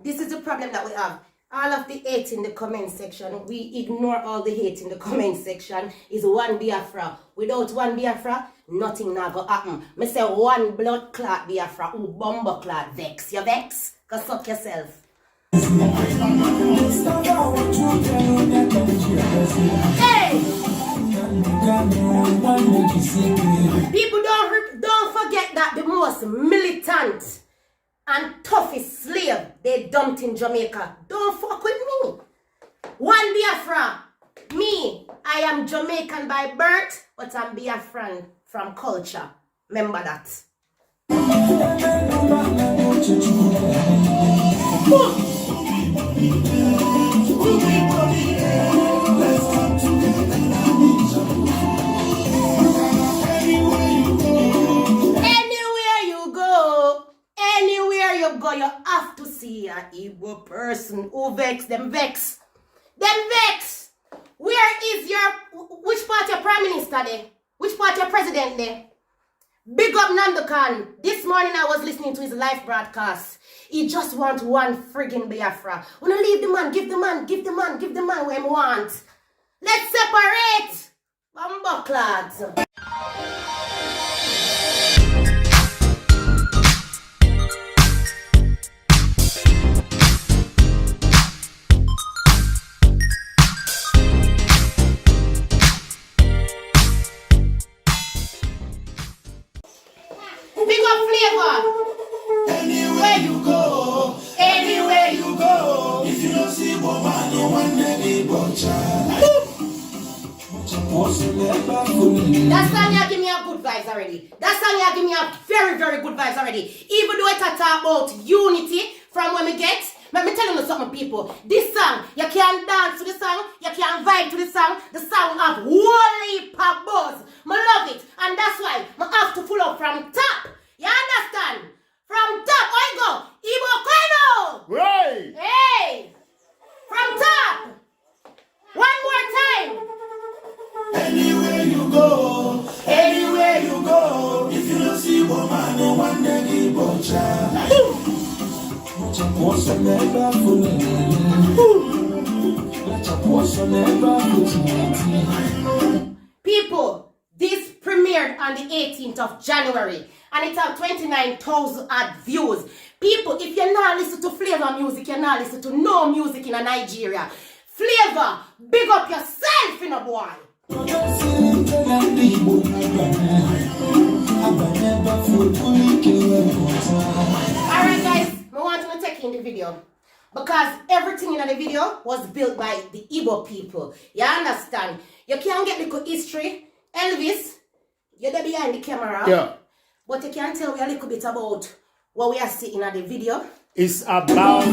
This is the problem that we have. All of the hate in the comment section, we ignore all the hate in the comment section. Is one Biafra. Without one Biafra, nothing now go happen. Me say one blood clot Biafra, who bomber clot vex. You vex? Go suck yourself. Hey! People don't forget that the most militant and toughest slave they dumped in Jamaica. Don't fuck with me. One Biafra. Me, I am Jamaican by birth, but I'm Biafran from culture. Remember that. You have to see an Igbo person who vex. Them vex. Where is which part your prime minister there? Which part your president there? Big up Nandokan. This morning I was listening to his live broadcast. He just wants one friggin' Biafra. Wanna leave the man, give the man what he wants. Let's separate. Bumbo clads. That song you give me a good vibes already. That song you give me a very, very good vibes already. Even though it's talk about unity from when we get. Let me tell you something, people. This song, you can't dance to the song, you can't vibe to the song. The song have whole heap of buzz. I love it. And that's why I have to pull up from top. You understand? From top, I go. Igbo Koino. Right. Hey. From top. One more time. Anywhere you go, if you don't see woman, no one day People, this premiered on the 18th of January and it has 29,000 odd views. People, if you're not listening to flavor music, you're not listening to no music in Nigeria. Flavor, big up yourself in a boy. Alright guys, I want to take in the video because everything in the video was built by the Igbo people. You understand? You can't get the history. Elvis, you're there behind the camera. Yeah. But you can tell me a little bit about what we are seeing in the video. It's about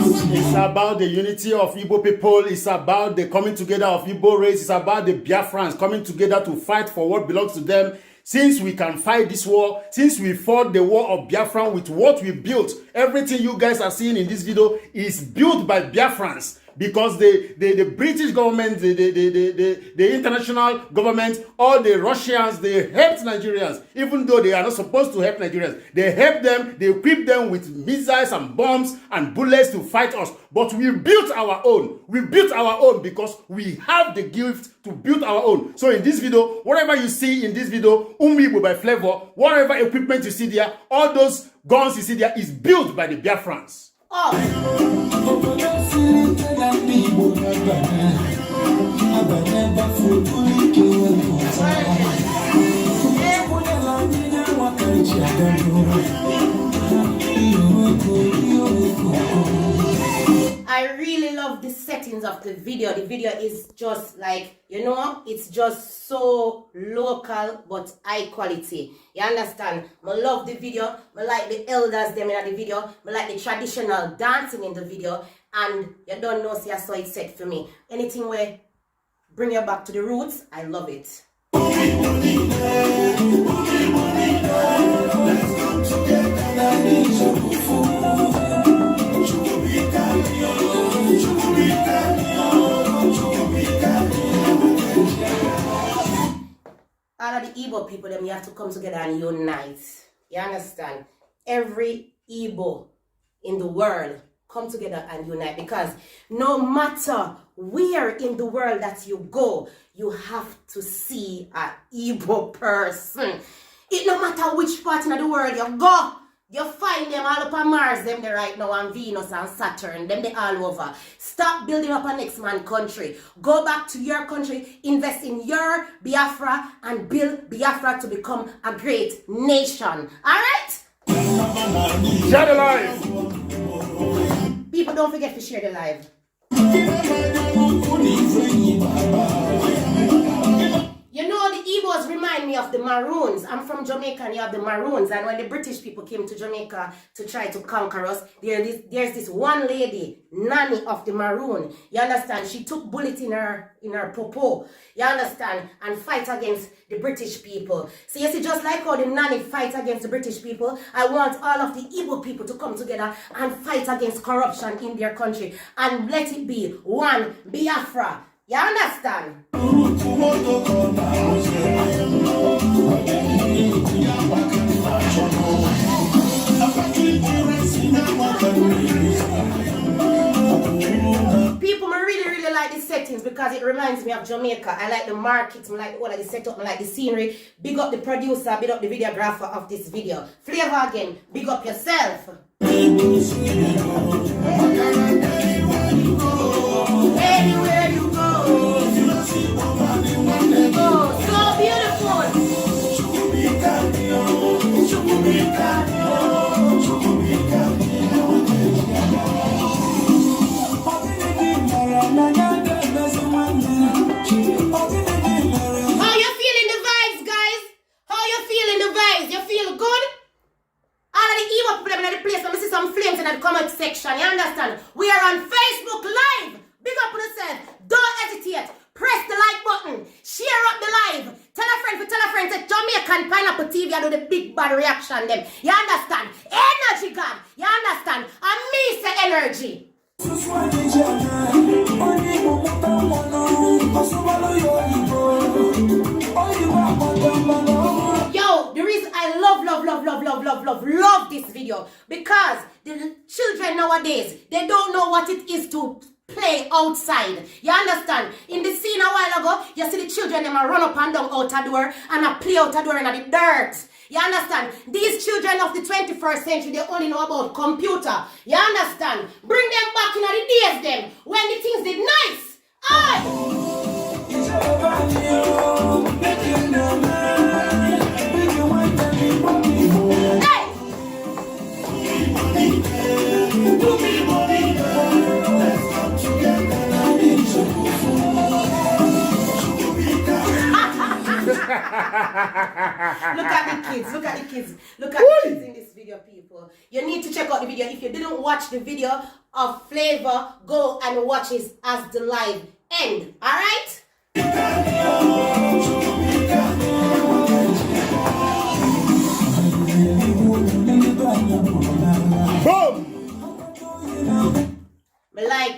the unity of Igbo people. It's about the coming together of Igbo race. It's about the Biafrans coming together to fight for what belongs to them. Since we can fight this war, since we fought the war of Biafran with what we built, everything you guys are seeing in this video is built by Biafrans. Because the British government, the international government, all the Russians, they helped Nigerians, even though they are not supposed to help Nigerians. They help them, they equip them with missiles and bombs and bullets to fight us. But we built our own. We built our own because we have the gift to build our own. So in this video, whatever you see in this video, Umibo by Flavor, whatever equipment you see there, all those guns you see there is built by the Biafrans. I really love the settings of the video. The video is just like, it's just so local but high quality. You understand? I love the video. I like the elders them in the video. I like the traditional dancing in the video. And you don't know, see, I saw it set for me. Anything where bring you back to the roots, I love it. All of the Igbo people, them, you have to come together and unite. You understand? Every Igbo in the world come together and unite, because no matter where in the world that you go, you have to see an Igbo person. It no matter which part of the world you go, you find them all up on Mars, them there right now, on Venus and Saturn, them they all over. Stop building up a next man country. Go back to your country, invest in your Biafra, and build Biafra to become a great nation. Alright? Share the live. People, don't forget to share the live. You know, the Igbos remind me of the Maroons. I'm from Jamaica and you have the Maroons. And when the British people came to Jamaica to try to conquer us, there's this one lady, Nanny of the Maroon. You understand? She took bullet in her popo. You understand? And fight against the British people. So you see, just like how the Nanny fight against the British people, I want all of the Igbo people to come together and fight against corruption in their country. And let it be one Biafra. You understand? People, I really like the settings because it reminds me of Jamaica. I like the markets, I like all of the setup, I like the scenery. Big up the producer, big up the videographer of this video. Flavor again, big up yourself. Anywhere you go. Oh, so beautiful. How you feeling the vibes, guys? How you feeling the vibes? You feel good? All of the evil people in the place, let me see some flames in the comment section. You understand? We are on Facebook Live. Big up on yourself. Don't hesitate. Press the like button. Share up the live. Tell a friend that Jamaican Pineapple TV do the big bad reaction them. You understand? Energy God. You understand? And me say energy. Yo, the reason I love this video, because the children nowadays, they don't know what it is to play outside. You understand? In the scene a while ago, you see the children them a run up and down out a door and a play out a door in the dirt. You understand? These children of the 21st century, they only know about computer. You understand? Bring them back in the days them when the things did nice. Aye. Look at the kids in this video, people. You need to check out the video. If you didn't watch the video of Flavor, go and watch it as the live end. Alright? Boom!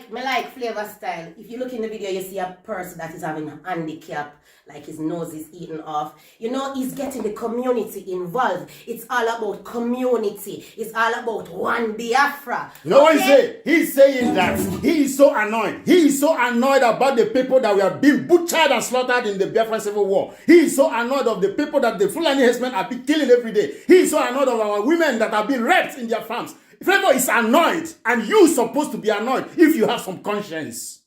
Me like Flavor style. If you look in the video, you see a person that is having a handicap, like his nose is eaten off. You know, he's getting the community involved. It's all about community. It's all about one Biafra. You know what he say? He's saying that he is so annoyed. He is so annoyed about the people that were being butchered and slaughtered in the Biafran Civil War. He is so annoyed of the people that the Fulani herdsmen are being killing every day. He is so annoyed of our women that are being raped in their farms. Flavor is annoyed, and you're supposed to be annoyed if you have some conscience.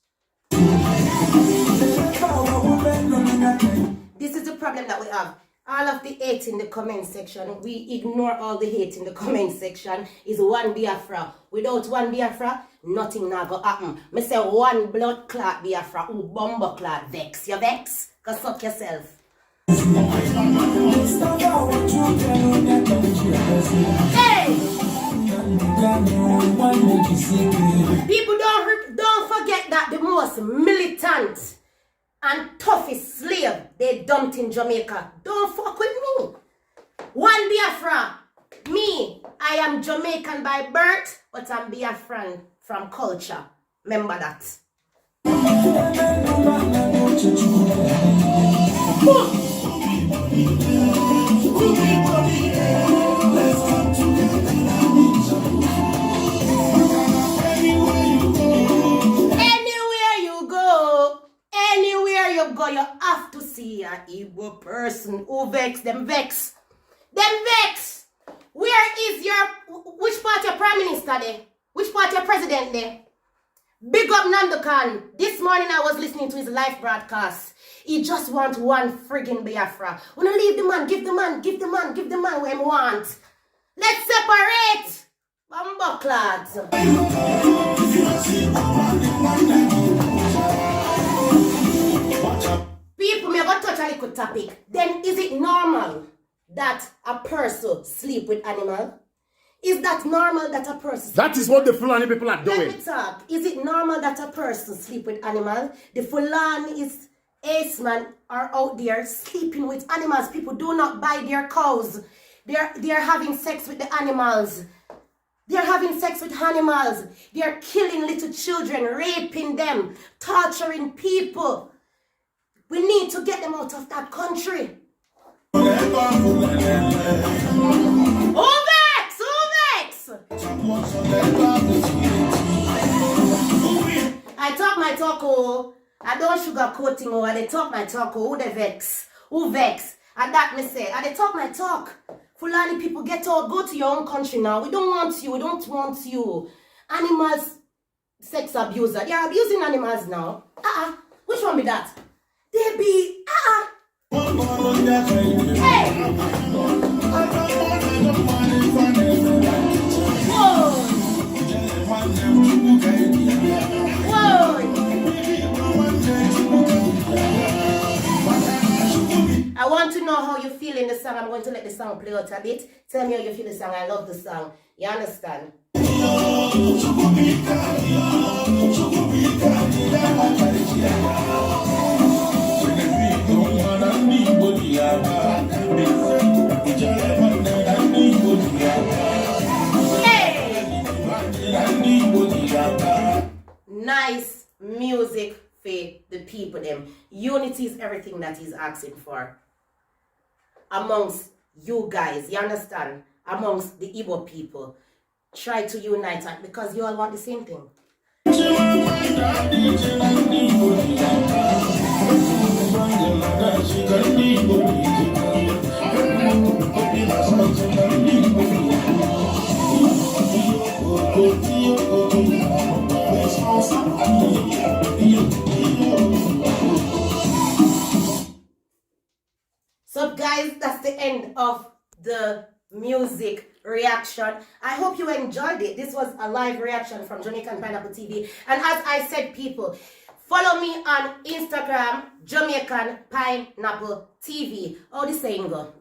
This is the problem that we have. All of the hate in the comment section, we ignore all the hate in the comment section. Is one Biafra. Without one Biafra, nothing now go happen. Me say one blood clot Biafra, who bomber clot vex. You vex? Go suck yourself. Hey! People don't forget that the most militant and toughest slave they dumped in Jamaica. Don't fuck with me. One Biafra. Me, I am Jamaican by birth, but I'm Biafran from culture. Remember that. Let's come together. a evil person who vex, them vex. Them vex. Where is which part your prime minister there? Which part your president there? Big up Nandokan. This morning I was listening to his live broadcast. He just want one friggin' Biafra. Wanna leave the man, give the man what he want. Let's separate. Bumbucklads. People may go touch a little topic. Then is it normal that a person sleep with animal? Is that normal that a person... That is what the Fulani people are doing. Let me talk. Is it normal that a person sleep with animal? The Fulani is Aceman are out there sleeping with animals. People do not buy their cows. They're having sex with the animals. They're having sex with animals. They're killing little children, raping them, torturing people. We need to get them out of that country. I talk my talk, oh. I don't sugarcoating, oh. I talk my talk, oh. Who they vex? Who vex? And that me say, I talk my talk. Fulani people, get out, go to your own country now. We don't want you, we don't want you. Animals, sex abuser. They are abusing animals now. Which one be that? They be, Hey! I want to know how you feel in the song. I'm going to let the song play out a bit. Tell me how you feel the song. I love the song. You understand? Nice music for the people them. Unity is everything that he's asking for. Amongst you guys, you understand? Amongst the Igbo people. Try to unite because you all want the same thing. So guys, that's the end of the music reaction. I hope you enjoyed it. This was a live reaction from Jamaican Pineapple TV. And as I said, people, follow me on Instagram, Jamaican Pineapple TV. Oh, this saying go.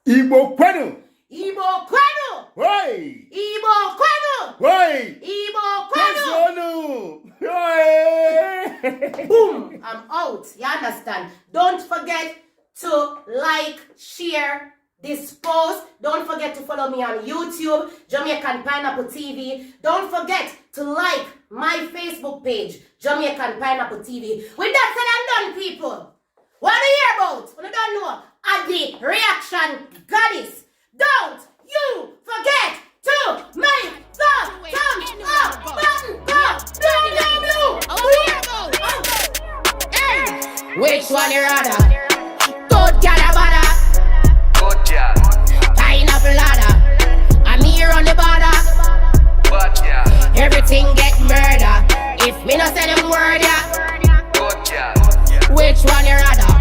Igbo Kwenu. Igbo Kwenu. Hey. Igbo Kwenu. Hey. Igbo Kwenu. Hey. Boom. I'm out. You understand? Don't forget to like, share this post. Don't forget to follow me on YouTube, Jamaican Pineapple TV. Don't forget to like my Facebook page, Jamaican Pineapple TV. With that said and done, people, what do you hear about? When you don't know, at the reaction goddess, don't you forget to make the thumbs up button go. Hey, which one you rather? Good gal or bada? Good gal. Pineapple ladder. I'm here on the border. But yeah. Everything get murder. If me not say them word, yeah. Good gal. Which one you rather?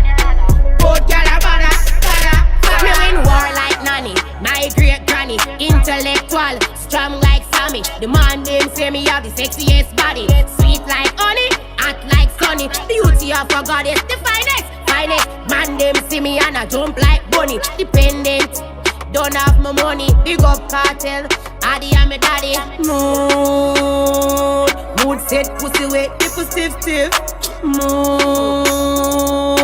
Good gal or bada? Bada. Me win war like nanny. My great granny. Intellectual. Strong like Sammy. The man them say me have the sexiest body. Sweet like honey. Hot like sunny. Beauty of a goddess. The finest. Man them see me and I jump like bunny. Dependent, don't have my money. Big up cartel, Addy and me daddy. Mood said pussy wet, people stiff. Mood